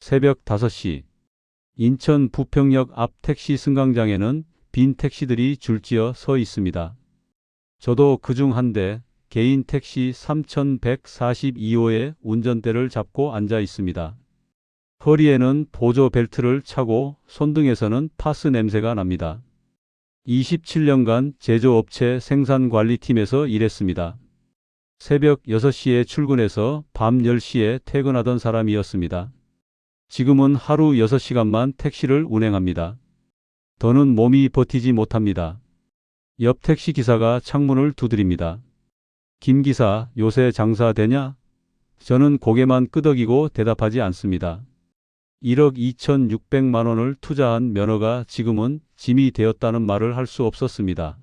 새벽 5시 인천 부평역 앞 택시 승강장에는 빈 택시들이 줄지어 서 있습니다. 저도 그중 한 대 개인 택시 3142호의 운전대를 잡고 앉아 있습니다. 허리에는 보조 벨트를 차고 손등에서는 파스 냄새가 납니다. 27년간 제조업체 생산관리팀에서 일했습니다. 새벽 6시에 출근해서 밤 10시에 퇴근하던 사람이었습니다. 지금은 하루 6시간만 택시를 운행합니다. 더는 몸이 버티지 못합니다. 옆 택시 기사가 창문을 두드립니다. 김 기사, 요새 장사 되냐? 저는 고개만 끄덕이고 대답하지 않습니다. 1억 2,600만 원을 투자한 면허가 지금은 짐이 되었다는 말을 할 수 없었습니다.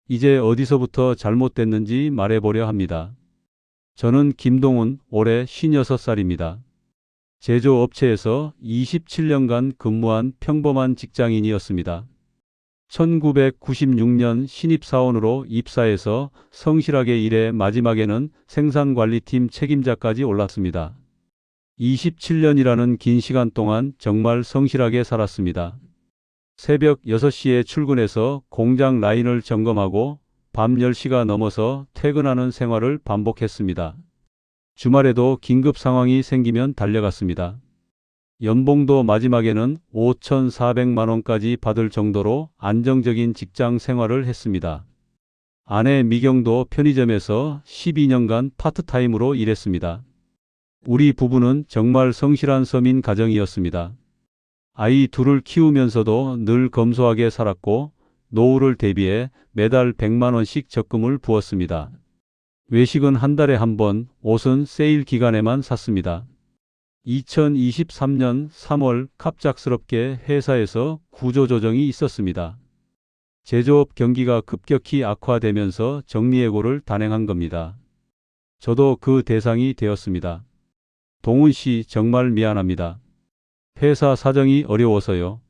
이제 어디서부터 잘못됐는지 말해보려 합니다. 저는 김동훈, 올해 56살입니다. 제조업체에서 27년간 근무한 평범한 직장인이었습니다. 1996년 신입사원으로 입사해서 성실하게 일해 마지막에는 생산관리팀 책임자까지 올랐습니다. 27년이라는 긴 시간 동안 정말 성실하게 살았습니다. 새벽 6시에 출근해서 공장 라인을 점검하고 밤 10시가 넘어서 퇴근하는 생활을 반복했습니다. 주말에도 긴급 상황이 생기면 달려갔습니다. 연봉도 마지막에는 5,400만 원까지 받을 정도로 안정적인 직장 생활을 했습니다. 아내 미경도 편의점에서 12년간 파트타임으로 일했습니다. 우리 부부는 정말 성실한 서민 가정이었습니다. 아이 둘을 키우면서도 늘 검소하게 살았고 노후를 대비해 매달 100만 원씩 적금을 부었습니다. 외식은 한 달에 한 번, 옷은 세일 기간에만 샀습니다. 2023년 3월 갑작스럽게 회사에서 구조조정이 있었습니다. 제조업 경기가 급격히 악화되면서 정리해고를 단행한 겁니다. 저도 그 대상이 되었습니다. 동훈 씨, 정말 미안합니다. 회사 사정이 어려워서요.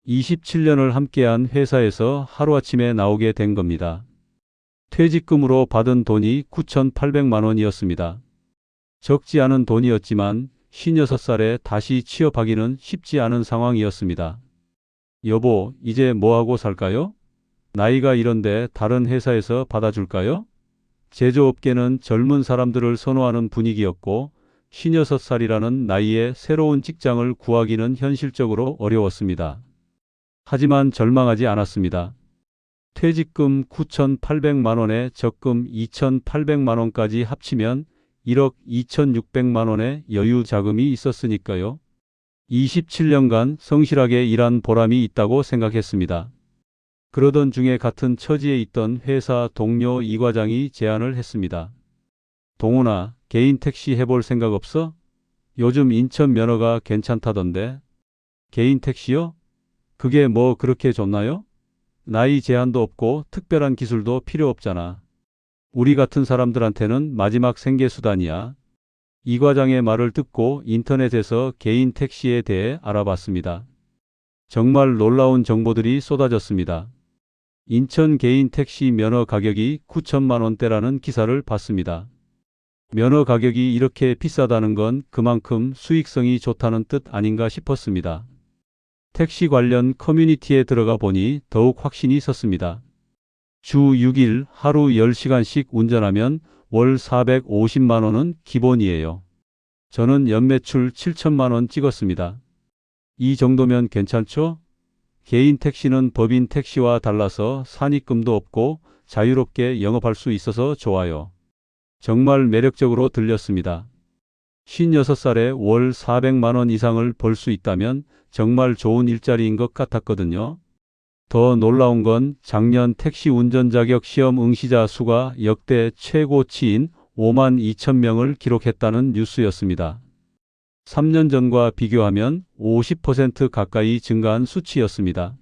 27년을 함께한 회사에서 하루아침에 나오게 된 겁니다. 퇴직금으로 받은 돈이 9,800만 원이었습니다. 적지 않은 돈이었지만 56살에 다시 취업하기는 쉽지 않은 상황이었습니다. 여보, 이제 뭐하고 살까요? 나이가 이런데 다른 회사에서 받아줄까요? 제조업계는 젊은 사람들을 선호하는 분위기였고 56살이라는 나이에 새로운 직장을 구하기는 현실적으로 어려웠습니다. 하지만 절망하지 않았습니다. 퇴직금 9,800만 원에 적금 2,800만 원까지 합치면 1억 2,600만 원의 여유 자금이 있었으니까요. 27년간 성실하게 일한 보람이 있다고 생각했습니다. 그러던 중에 같은 처지에 있던 회사 동료 이 과장이 제안을 했습니다. 동훈아, 개인 택시 해볼 생각 없어? 요즘 인천 면허가 괜찮다던데. 개인 택시요? 그게 뭐 그렇게 좋나요? 나이 제한도 없고 특별한 기술도 필요 없잖아. 우리 같은 사람들한테는 마지막 생계수단이야. 이 과장의 말을 듣고 인터넷에서 개인 택시에 대해 알아봤습니다. 정말 놀라운 정보들이 쏟아졌습니다. 인천 개인 택시 면허 가격이 9천만 원대라는 기사를 봤습니다. 면허 가격이 이렇게 비싸다는 건 그만큼 수익성이 좋다는 뜻 아닌가 싶었습니다. 택시 관련 커뮤니티에 들어가 보니 더욱 확신이 섰습니다. 주 6일 하루 10시간씩 운전하면 월 450만 원은 기본이에요. 저는 연매출 7천만 원 찍었습니다. 이 정도면 괜찮죠? 개인 택시는 법인 택시와 달라서 산입금도 없고 자유롭게 영업할 수 있어서 좋아요. 정말 매력적으로 들렸습니다. 56살에 월 400만 원 이상을 벌 수 있다면 정말 좋은 일자리인 것 같았거든요. 더 놀라운 건 작년 택시 운전 자격 시험 응시자 수가 역대 최고치인 5만 2천 명을 기록했다는 뉴스였습니다. 3년 전과 비교하면 50% 가까이 증가한 수치였습니다.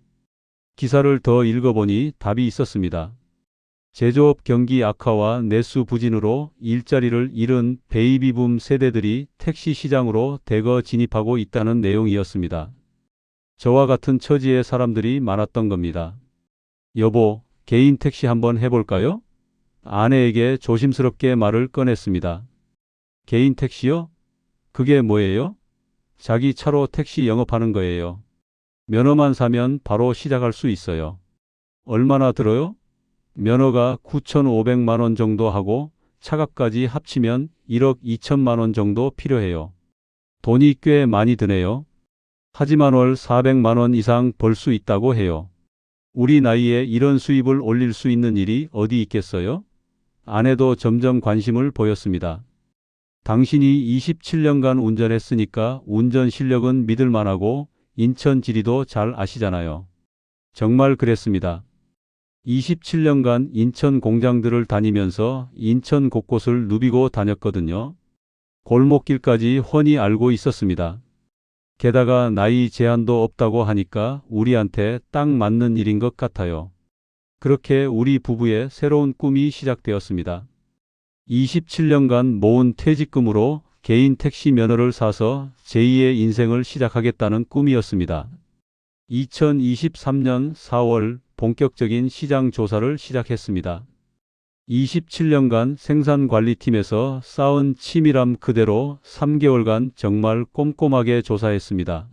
기사를 더 읽어보니 답이 있었습니다. 제조업 경기 악화와 내수 부진으로 일자리를 잃은 베이비붐 세대들이 택시 시장으로 대거 진입하고 있다는 내용이었습니다. 저와 같은 처지의 사람들이 많았던 겁니다. 여보, 개인 택시 한번 해볼까요? 아내에게 조심스럽게 말을 꺼냈습니다. 개인 택시요? 그게 뭐예요? 자기 차로 택시 영업하는 거예요. 면허만 사면 바로 시작할 수 있어요. 얼마나 들어요? 면허가 9,500만 원 정도 하고 차값까지 합치면 1억 2천만 원 정도 필요해요. 돈이 꽤 많이 드네요. 하지만 월 400만 원 이상 벌 수 있다고 해요. 우리 나이에 이런 수입을 올릴 수 있는 일이 어디 있겠어요? 아내도 점점 관심을 보였습니다. 당신이 27년간 운전했으니까 운전 실력은 믿을 만하고 인천 지리도 잘 아시잖아요. 정말 그랬습니다. 27년간 인천 공장들을 다니면서 인천 곳곳을 누비고 다녔거든요. 골목길까지 훤히 알고 있었습니다. 게다가 나이 제한도 없다고 하니까 우리한테 딱 맞는 일인 것 같아요. 그렇게 우리 부부의 새로운 꿈이 시작되었습니다. 27년간 모은 퇴직금으로 개인 택시 면허를 사서 제2의 인생을 시작하겠다는 꿈이었습니다. 2023년 4월 본격적인 시장 조사를 시작했습니다. 27년간 생산관리팀에서 쌓은 치밀함 그대로 3개월간 정말 꼼꼼하게 조사했습니다.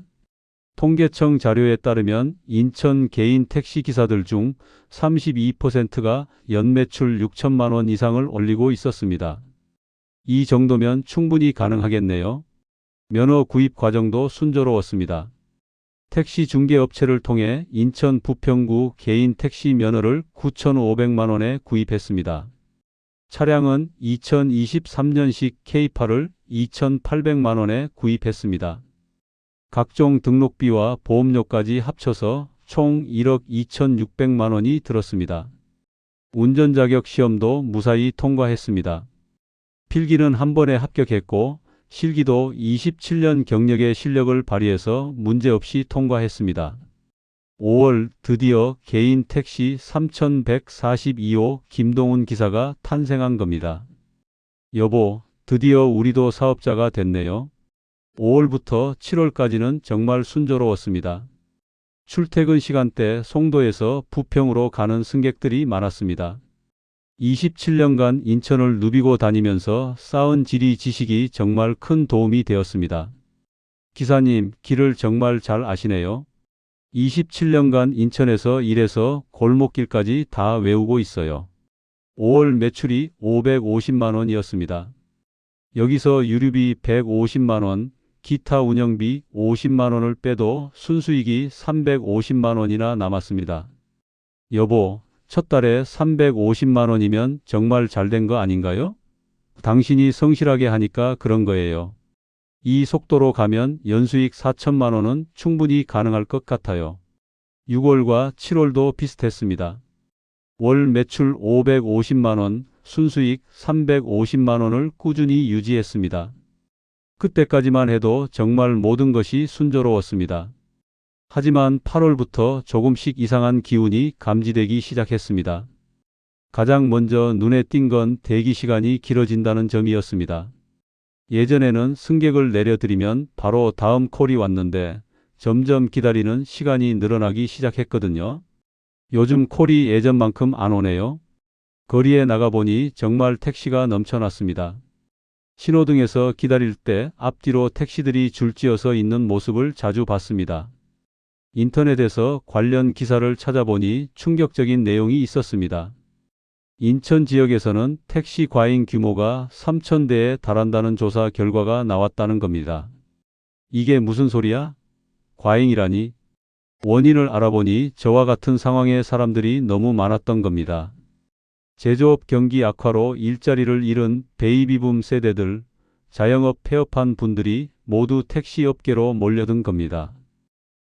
통계청 자료에 따르면 인천 개인 택시 기사들 중 32%가 연매출 6천만 원 이상을 올리고 있었습니다. 이 정도면 충분히 가능하겠네요. 면허 구입 과정도 순조로웠습니다. 택시 중개업체를 통해 인천 부평구 개인 택시 면허를 9,500만 원에 구입했습니다. 차량은 2023년식 K8을 2,800만 원에 구입했습니다. 각종 등록비와 보험료까지 합쳐서 총 1억 2,600만 원이 들었습니다. 운전자격 시험도 무사히 통과했습니다. 필기는 한 번에 합격했고 실기도 27년 경력의 실력을 발휘해서 문제없이 통과했습니다. 5월 드디어 개인 택시 3142호 김동훈 기사가 탄생한 겁니다. 여보, 드디어 우리도 사업자가 됐네요. 5월부터 7월까지는 정말 순조로웠습니다. 출퇴근 시간대 송도에서 부평으로 가는 승객들이 많았습니다. 27년간 인천을 누비고 다니면서 쌓은 지리 지식이 정말 큰 도움이 되었습니다. 기사님, 길을 정말 잘 아시네요. 27년간 인천에서 일해서 골목길까지 다 외우고 있어요. 5월 매출이 550만 원이었습니다. 여기서 유류비 150만 원, 기타 운영비 50만 원을 빼도 순수익이 350만 원이나 남았습니다. 여보, 첫 달에 350만 원이면 정말 잘 된 거 아닌가요? 당신이 성실하게 하니까 그런 거예요. 이 속도로 가면 연수익 4천만 원은 충분히 가능할 것 같아요. 6월과 7월도 비슷했습니다. 월 매출 550만 원, 순수익 350만 원을 꾸준히 유지했습니다. 그때까지만 해도 정말 모든 것이 순조로웠습니다. 하지만 8월부터 조금씩 이상한 기운이 감지되기 시작했습니다. 가장 먼저 눈에 띈 건 대기 시간이 길어진다는 점이었습니다. 예전에는 승객을 내려드리면 바로 다음 콜이 왔는데 점점 기다리는 시간이 늘어나기 시작했거든요. 요즘 콜이 예전만큼 안 오네요. 거리에 나가보니 정말 택시가 넘쳐났습니다. 신호등에서 기다릴 때 앞뒤로 택시들이 줄지어서 있는 모습을 자주 봤습니다. 인터넷에서 관련 기사를 찾아보니 충격적인 내용이 있었습니다. 인천 지역에서는 택시 과잉 규모가 3,000대에 달한다는 조사 결과가 나왔다는 겁니다. 이게 무슨 소리야? 과잉이라니? 원인을 알아보니 저와 같은 상황의 사람들이 너무 많았던 겁니다. 제조업 경기 악화로 일자리를 잃은 베이비붐 세대들, 자영업 폐업한 분들이 모두 택시 업계로 몰려든 겁니다.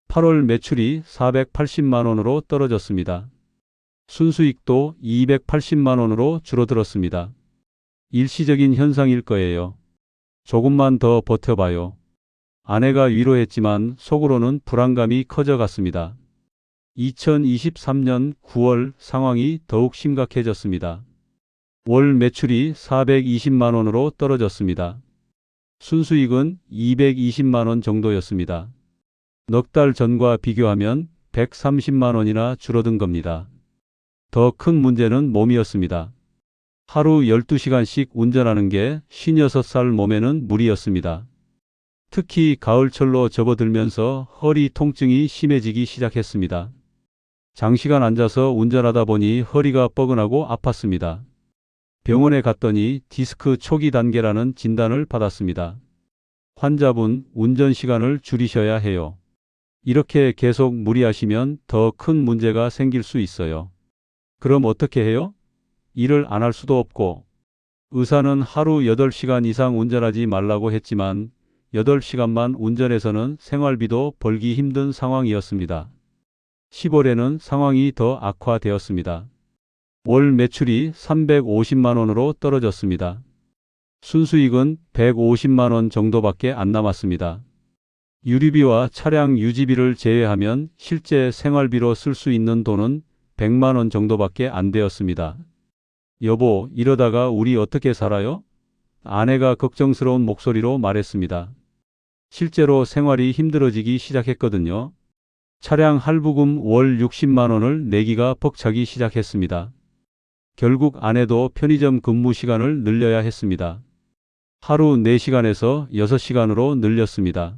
8월 매출이 480만 원으로 떨어졌습니다. 순수익도 280만 원으로 줄어들었습니다. 일시적인 현상일 거예요. 조금만 더 버텨봐요. 아내가 위로했지만 속으로는 불안감이 커져갔습니다. 2023년 9월 상황이 더욱 심각해졌습니다. 월 매출이 420만 원으로 떨어졌습니다. 순수익은 220만 원 정도였습니다. 넉 달 전과 비교하면 130만 원이나 줄어든 겁니다. 더 큰 문제는 몸이었습니다. 하루 12시간씩 운전하는 게 56살 몸에는 무리였습니다. 특히 가을철로 접어들면서 허리 통증이 심해지기 시작했습니다. 장시간 앉아서 운전하다 보니 허리가 뻐근하고 아팠습니다. 병원에 갔더니 디스크 초기 단계라는 진단을 받았습니다. 환자분, 운전 시간을 줄이셔야 해요. 이렇게 계속 무리하시면 더 큰 문제가 생길 수 있어요. 그럼 어떻게 해요? 일을 안 할 수도 없고, 의사는 하루 8시간 이상 운전하지 말라고 했지만 8시간만 운전해서는 생활비도 벌기 힘든 상황이었습니다. 10월에는 상황이 더 악화되었습니다. 월 매출이 350만 원으로 떨어졌습니다. 순수익은 150만 원 정도밖에 안 남았습니다. 유류비와 차량 유지비를 제외하면 실제 생활비로 쓸 수 있는 돈은 100만 원 정도밖에 안 되었습니다. 여보, 이러다가 우리 어떻게 살아요? 아내가 걱정스러운 목소리로 말했습니다. 실제로 생활이 힘들어지기 시작했거든요. 차량 할부금 월 60만 원을 내기가 벅차기 시작했습니다. 결국 아내도 편의점 근무 시간을 늘려야 했습니다. 하루 4시간에서 6시간으로 늘렸습니다.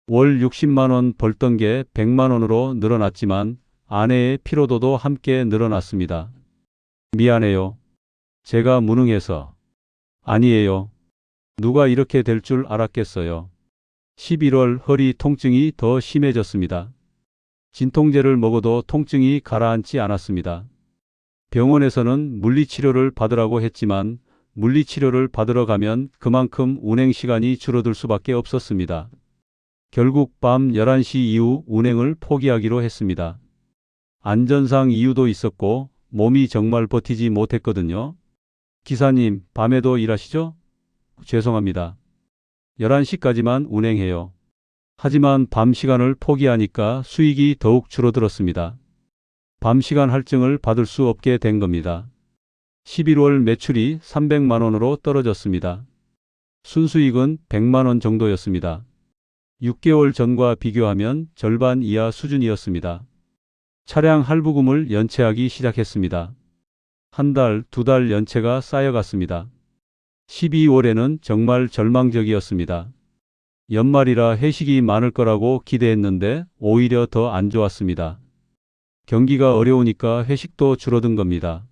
월 60만 원 벌던 게 100만 원으로 늘어났지만 아내의 피로도도 함께 늘어났습니다. 미안해요. 제가 무능해서. 아니에요. 누가 이렇게 될 줄 알았겠어요. 11월 허리 통증이 더 심해졌습니다. 진통제를 먹어도 통증이 가라앉지 않았습니다. 병원에서는 물리치료를 받으라고 했지만 물리치료를 받으러 가면 그만큼 운행 시간이 줄어들 수밖에 없었습니다. 결국 밤 11시 이후 운행을 포기하기로 했습니다. 안전상 이유도 있었고 몸이 정말 버티지 못했거든요. 기사님, 밤에도 일하시죠? 죄송합니다. 11시까지만 운행해요. 하지만 밤 시간을 포기하니까 수익이 더욱 줄어들었습니다. 밤 시간 할증을 받을 수 없게 된 겁니다. 11월 매출이 300만 원으로 떨어졌습니다. 순수익은 100만 원 정도였습니다. 6개월 전과 비교하면 절반 이하 수준이었습니다. 차량 할부금을 연체하기 시작했습니다. 한 달, 2달 연체가 쌓여갔습니다. 12월에는 정말 절망적이었습니다. 연말이라 회식이 많을 거라고 기대했는데 오히려 더 안 좋았습니다. 경기가 어려우니까 회식도 줄어든 겁니다.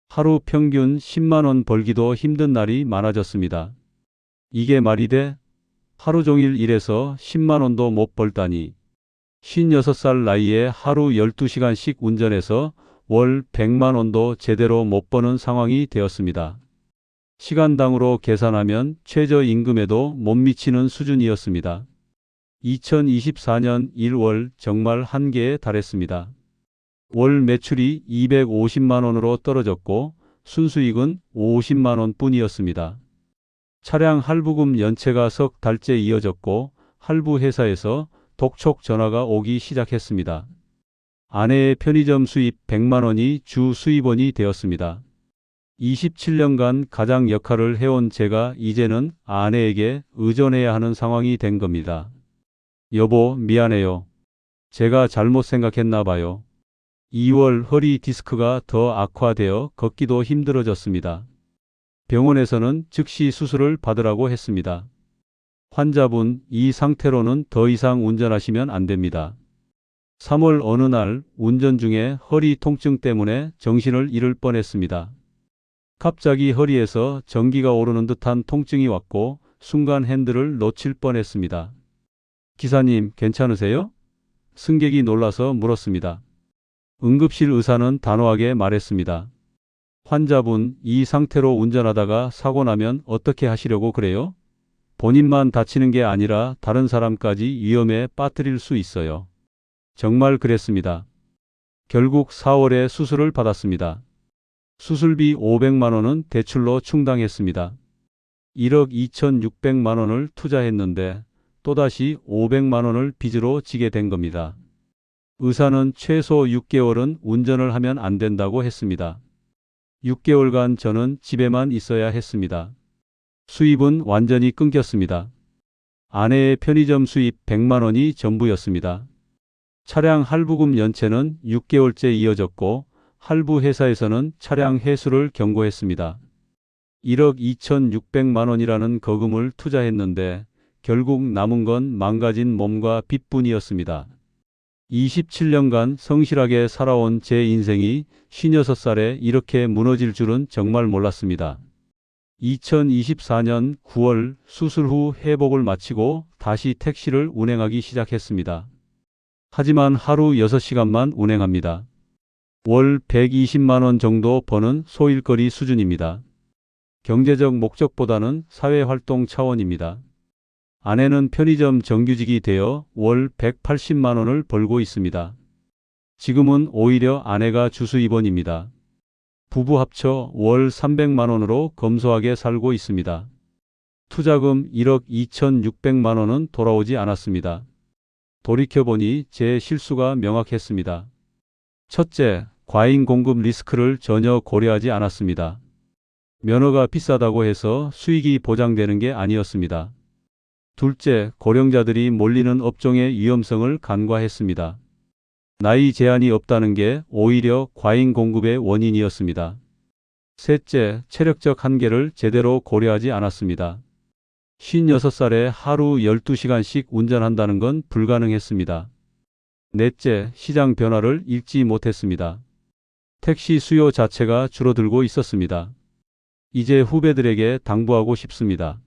하루 평균 10만 원 벌기도 힘든 날이 많아졌습니다. 이게 말이 돼? 하루 종일 일해서 10만 원도 못 벌다니. 56살 나이에 하루 12시간씩 운전해서 월 100만 원도 제대로 못 버는 상황이 되었습니다. 시간당으로 계산하면 최저임금에도 못 미치는 수준이었습니다. 2024년 1월 정말 한계에 달했습니다. 월 매출이 250만 원으로 떨어졌고 순수익은 50만 원 뿐이었습니다. 차량 할부금 연체가 석 달째 이어졌고 할부 회사에서 독촉 전화가 오기 시작했습니다. 아내의 편의점 수입 100만 원이 주 수입원이 되었습니다. 27년간 가장 역할을 해온 제가 이제는 아내에게 의존해야 하는 상황이 된 겁니다. 여보, 미안해요. 제가 잘못 생각했나 봐요. 2월 허리 디스크가 더 악화되어 걷기도 힘들어졌습니다. 병원에서는 즉시 수술을 받으라고 했습니다. 환자분, 이 상태로는 더 이상 운전하시면 안 됩니다. 3월 어느 날 운전 중에 허리 통증 때문에 정신을 잃을 뻔했습니다. 갑자기 허리에서 전기가 오르는 듯한 통증이 왔고 순간 핸들을 놓칠 뻔했습니다. 기사님, 괜찮으세요? 승객이 놀라서 물었습니다. 응급실 의사는 단호하게 말했습니다. 환자분, 이 상태로 운전하다가 사고 나면 어떻게 하시려고 그래요? 본인만 다치는 게 아니라 다른 사람까지 위험에 빠뜨릴 수 있어요. 정말 그랬습니다. 결국 4월에 수술을 받았습니다. 수술비 500만 원은 대출로 충당했습니다. 1억 2,600만 원을 투자했는데 또다시 500만 원을 빚으로 지게 된 겁니다. 의사는 최소 6개월은 운전을 하면 안 된다고 했습니다. 6개월간 저는 집에만 있어야 했습니다. 수입은 완전히 끊겼습니다. 아내의 편의점 수입 100만 원이 전부였습니다. 차량 할부금 연체는 6개월째 이어졌고 할부 회사에서는 차량 회수를 경고했습니다. 1억 2,600만 원이라는 거금을 투자했는데 결국 남은 건 망가진 몸과 빚뿐이었습니다. 27년간 성실하게 살아온 제 인생이 56살에 이렇게 무너질 줄은 정말 몰랐습니다. 2024년 9월 수술 후 회복을 마치고 다시 택시를 운행하기 시작했습니다. 하지만 하루 6시간만 운행합니다. 월 120만 원 정도 버는 소일거리 수준입니다. 경제적 목적보다는 사회활동 차원입니다. 아내는 편의점 정규직이 되어 월 180만 원을 벌고 있습니다. 지금은 오히려 아내가 주수입원입니다. 부부 합쳐 월 300만 원으로 검소하게 살고 있습니다. 투자금 1억 2,600만 원은 돌아오지 않았습니다. 돌이켜보니 제 실수가 명확했습니다. 첫째, 과잉 공급 리스크를 전혀 고려하지 않았습니다. 면허가 비싸다고 해서 수익이 보장되는 게 아니었습니다. 둘째, 고령자들이 몰리는 업종의 위험성을 간과했습니다. 나이 제한이 없다는 게 오히려 과잉 공급의 원인이었습니다. 셋째, 체력적 한계를 제대로 고려하지 않았습니다. 56살에 하루 12시간씩 운전한다는 건 불가능했습니다. 넷째, 시장 변화를 읽지 못했습니다. 택시 수요 자체가 줄어들고 있었습니다. 이제 후배들에게 당부하고 싶습니다.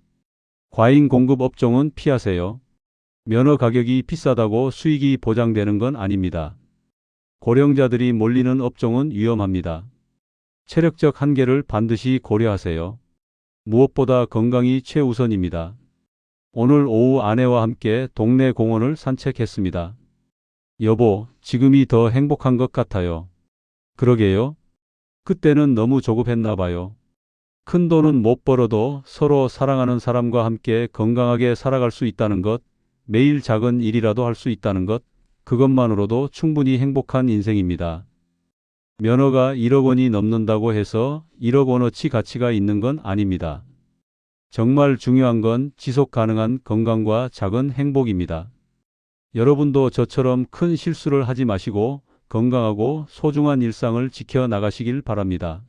과잉 공급 업종은 피하세요. 면허 가격이 비싸다고 수익이 보장되는 건 아닙니다. 고령자들이 몰리는 업종은 위험합니다. 체력적 한계를 반드시 고려하세요. 무엇보다 건강이 최우선입니다. 오늘 오후 아내와 함께 동네 공원을 산책했습니다. 여보, 지금이 더 행복한 것 같아요. 그러게요. 그때는 너무 조급했나 봐요. 큰 돈은 못 벌어도 서로 사랑하는 사람과 함께 건강하게 살아갈 수 있다는 것, 매일 작은 일이라도 할 수 있다는 것, 그것만으로도 충분히 행복한 인생입니다. 면허가 1억 원이 넘는다고 해서 1억 원어치 가치가 있는 건 아닙니다. 정말 중요한 건 지속 가능한 건강과 작은 행복입니다. 여러분도 저처럼 큰 실수를 하지 마시고 건강하고 소중한 일상을 지켜 나가시길 바랍니다.